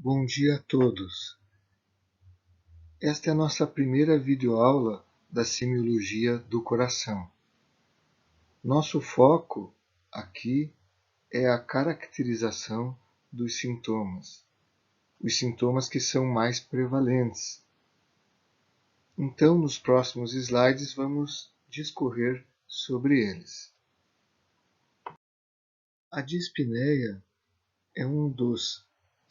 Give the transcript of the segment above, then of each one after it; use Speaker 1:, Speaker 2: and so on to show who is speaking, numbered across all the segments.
Speaker 1: Bom dia a todos. Esta é a nossa primeira videoaula da semiologia do coração. Nosso foco aqui é a caracterização dos sintomas, os sintomas que são mais prevalentes. Então, nos próximos slides, vamos discorrer sobre eles. A dispneia é um dos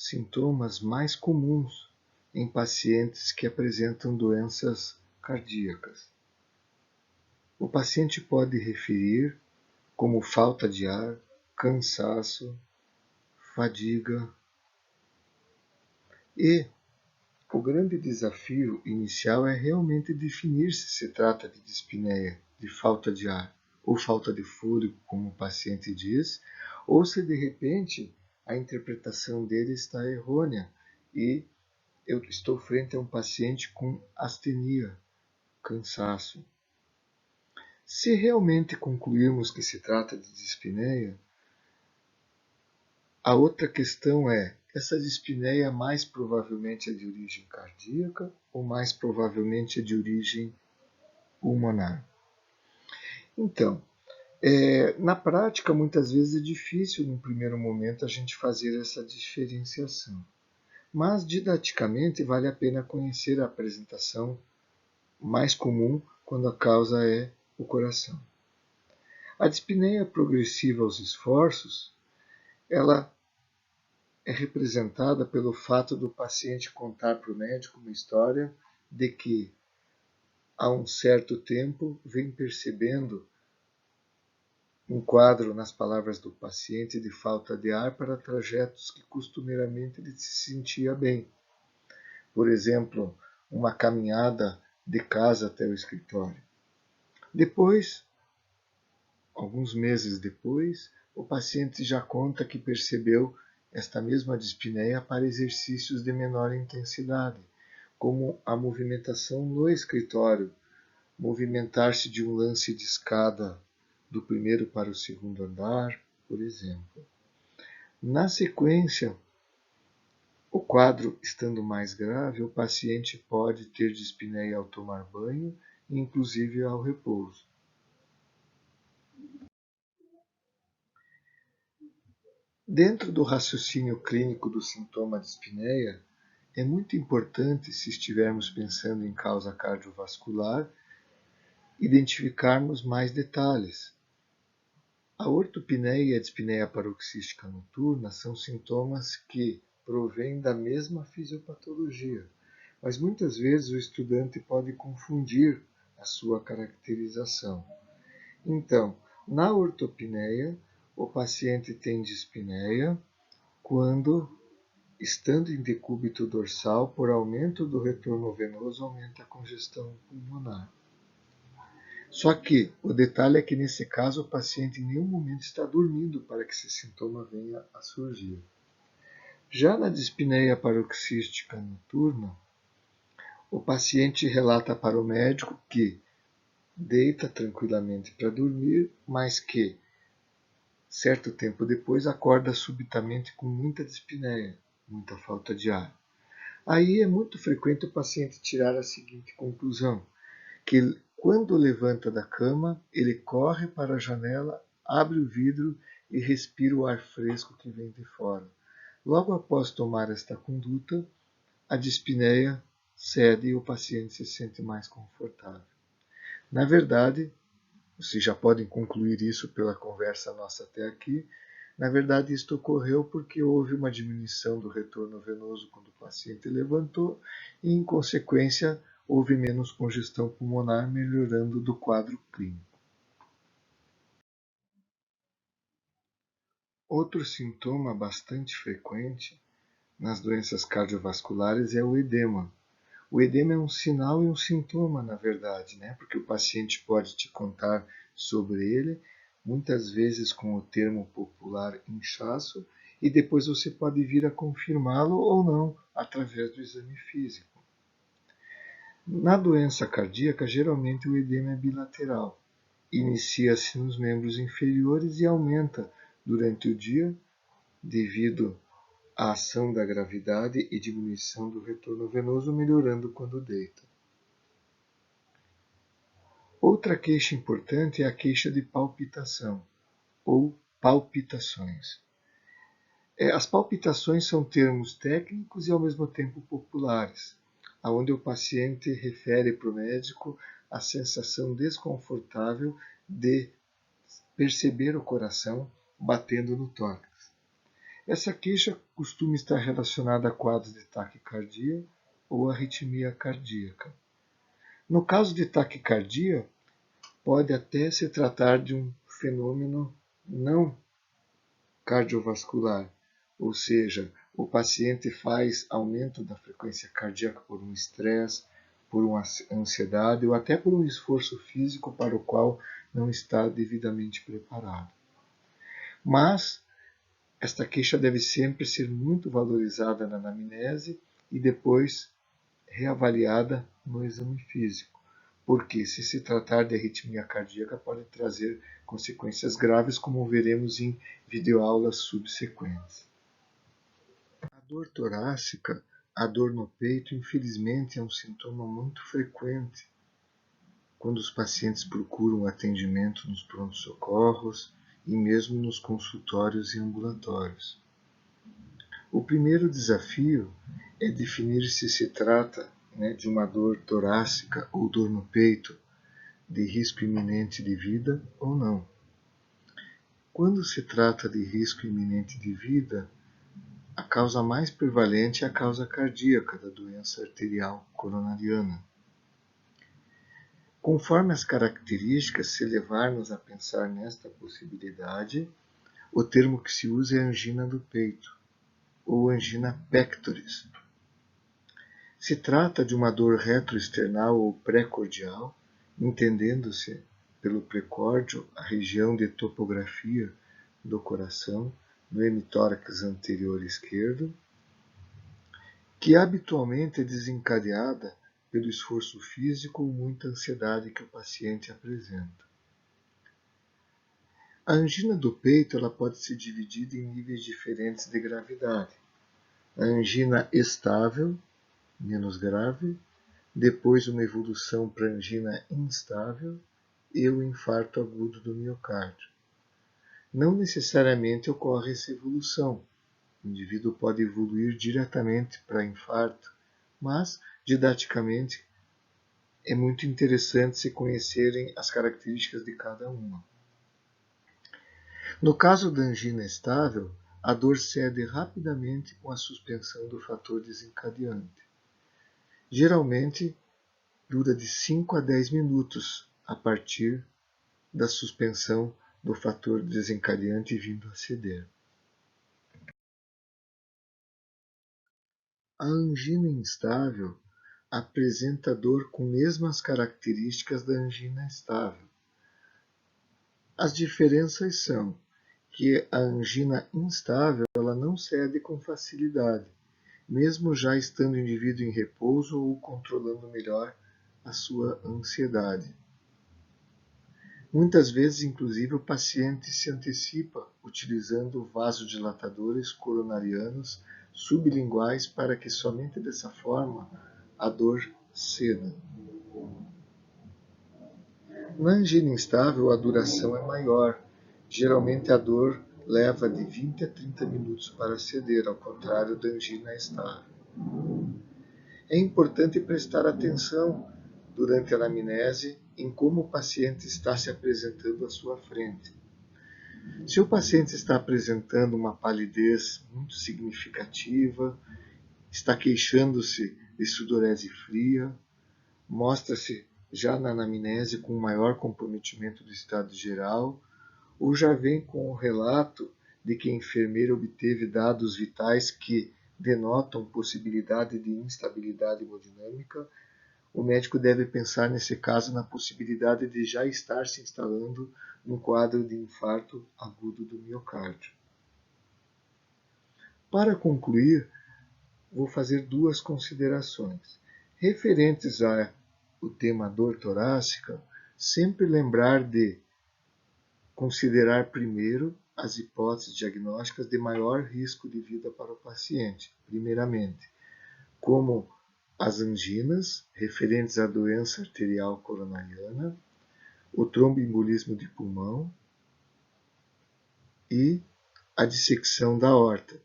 Speaker 1: sintomas mais comuns em pacientes que apresentam doenças cardíacas. O paciente pode referir como falta de ar, cansaço, fadiga. E o grande desafio inicial é realmente definir se trata de dispneia, de falta de ar, ou falta de fôlego, como o paciente diz, ou se de repente a interpretação dele está errônea e eu estou frente a um paciente com astenia, cansaço. Se realmente concluirmos que se trata de dispneia, a outra questão é, essa dispneia mais provavelmente é de origem cardíaca ou mais provavelmente é de origem pulmonar? Então, na prática, muitas vezes é difícil, no primeiro momento, a gente fazer essa diferenciação. Mas, didaticamente, vale a pena conhecer a apresentação mais comum quando a causa é o coração. A dispneia progressiva aos esforços, ela é representada pelo fato do paciente contar para o médico uma história de que, há um certo tempo, vem percebendo um quadro, nas palavras do paciente, de falta de ar para trajetos que costumeiramente ele se sentia bem. Por exemplo, uma caminhada de casa até o escritório. Depois, alguns meses depois, o paciente já conta que percebeu esta mesma dispneia para exercícios de menor intensidade, como a movimentação no escritório, movimentar-se de um lance de escada do primeiro para o segundo andar, por exemplo. Na sequência, o quadro estando mais grave, o paciente pode ter dispneia ao tomar banho e inclusive ao repouso. Dentro do raciocínio clínico do sintoma dispneia, é muito importante, se estivermos pensando em causa cardiovascular, identificarmos mais detalhes. A ortopneia e a dispneia paroxística noturna são sintomas que provêm da mesma fisiopatologia, mas muitas vezes o estudante pode confundir a sua caracterização. Então, na ortopneia, o paciente tem dispneia quando, estando em decúbito dorsal, por aumento do retorno venoso, aumenta a congestão pulmonar. Só que o detalhe é que, nesse caso, o paciente em nenhum momento está dormindo para que esse sintoma venha a surgir. Já na dispneia paroxística noturna, o paciente relata para o médico que deita tranquilamente para dormir, mas que, certo tempo depois, acorda subitamente com muita dispneia, muita falta de ar. Aí é muito frequente o paciente tirar a seguinte conclusão, que quando levanta da cama, ele corre para a janela, abre o vidro e respira o ar fresco que vem de fora. Logo após tomar esta conduta, a dispneia cede e o paciente se sente mais confortável. Na verdade, vocês já podem concluir isso pela conversa nossa até aqui. Na verdade, isto ocorreu porque houve uma diminuição do retorno venoso quando o paciente levantou e, em consequência, houve menos congestão pulmonar, melhorando do quadro clínico. Outro sintoma bastante frequente nas doenças cardiovasculares é o edema. O edema é um sinal e um sintoma, na verdade, né? Porque o paciente pode te contar sobre ele, muitas vezes com o termo popular inchaço, e depois você pode vir a confirmá-lo ou não através do exame físico. Na doença cardíaca, geralmente o edema é bilateral. Inicia-se nos membros inferiores e aumenta durante o dia devido a ação da gravidade e diminuição do retorno venoso, melhorando quando deita. Outra queixa importante é a queixa de palpitação ou palpitações. As palpitações são termos técnicos e ao mesmo tempo populares, onde o paciente refere para o médico a sensação desconfortável de perceber o coração batendo no tórax. Essa queixa costuma estar relacionada a quadros de taquicardia ou arritmia cardíaca. No caso de taquicardia, pode até se tratar de um fenômeno não cardiovascular, ou seja, o paciente faz aumento da frequência cardíaca por um estresse, por uma ansiedade ou até por um esforço físico para o qual não está devidamente preparado. Mas esta queixa deve sempre ser muito valorizada na anamnese e depois reavaliada no exame físico, porque se tratar de arritmia cardíaca pode trazer consequências graves, como veremos em videoaulas subsequentes. A dor torácica, a dor no peito, infelizmente é um sintoma muito frequente quando os pacientes procuram atendimento nos pronto-socorros e mesmo nos consultórios e ambulatórios. O primeiro desafio é definir se trata de uma dor torácica ou dor no peito de risco iminente de vida ou não. Quando se trata de risco iminente de vida, a causa mais prevalente é a causa cardíaca da doença arterial coronariana. Conforme as características, se levar-nos a pensar nesta possibilidade, o termo que se usa é angina do peito, ou angina pectoris. Se trata de uma dor retroesternal ou precordial, entendendo-se pelo precórdio a região de topografia do coração no hemitórax anterior esquerdo, que habitualmente é desencadeada pelo esforço físico ou muita ansiedade que o paciente apresenta. A angina do peito ela pode ser dividida em níveis diferentes de gravidade. A angina estável, menos grave, depois uma evolução para angina instável e o infarto agudo do miocárdio. Não necessariamente ocorre essa evolução. O indivíduo pode evoluir diretamente para infarto, mas, didaticamente, é muito interessante se conhecerem as características de cada uma. No caso da angina estável, a dor cede rapidamente com a suspensão do fator desencadeante. Geralmente, dura de 5 a 10 minutos a partir da suspensão do fator desencadeante vindo a ceder. A angina instável apresenta dor com mesmas características da angina estável. As diferenças são que a angina instável ela não cede com facilidade, mesmo já estando o indivíduo em repouso ou controlando melhor a sua ansiedade. Muitas vezes, inclusive, o paciente se antecipa utilizando vasodilatadores coronarianos sublinguais para que somente dessa forma a dor ceda. Na angina instável, a duração é maior. Geralmente a dor leva de 20 a 30 minutos para ceder, ao contrário da angina estável. É importante prestar atenção durante a anamnese em como o paciente está se apresentando à sua frente. Se o paciente está apresentando uma palidez muito significativa, está queixando-se de sudorese fria, mostra-se já na anamnese com um maior comprometimento do estado geral, ou já vem com o relato de que a enfermeira obteve dados vitais que denotam possibilidade de instabilidade hemodinâmica, o médico deve pensar nesse caso na possibilidade de já estar se instalando um quadro de infarto agudo do miocárdio. Para concluir, vou fazer duas considerações. Referentes ao tema dor torácica, sempre lembrar de considerar primeiro as hipóteses diagnósticas de maior risco de vida para o paciente, primeiramente, como as anginas, referentes à doença arterial coronariana, o tromboembolismo de pulmão e a dissecção da aorta.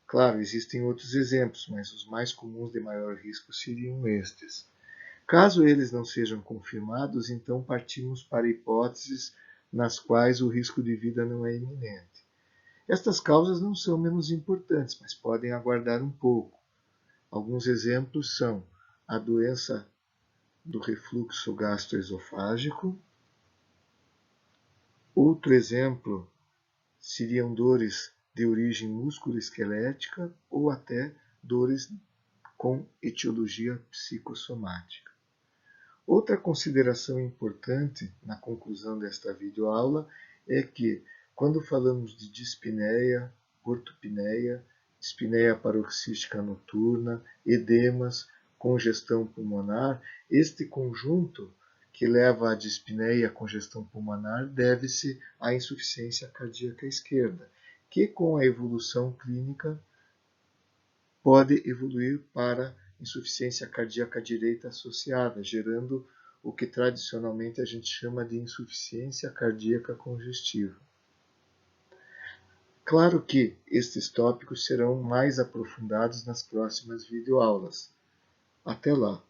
Speaker 1: Claro, existem outros exemplos, mas os mais comuns de maior risco seriam estes. Caso eles não sejam confirmados, então partimos para hipóteses nas quais o risco de vida não é iminente. Estas causas não são menos importantes, mas podem aguardar um pouco. Alguns exemplos são a doença do refluxo gastroesofágico. Outro exemplo seriam dores de origem musculoesquelética ou até dores com etiologia psicossomática. Outra consideração importante na conclusão desta videoaula é que, quando falamos de dispneia, ortopneia, dispneia paroxística noturna, edemas, congestão pulmonar, este conjunto que leva à dispneia e à congestão pulmonar deve-se à insuficiência cardíaca esquerda, que com a evolução clínica pode evoluir para insuficiência cardíaca direita associada, gerando o que tradicionalmente a gente chama de insuficiência cardíaca congestiva. Claro que estes tópicos serão mais aprofundados nas próximas videoaulas. Até lá!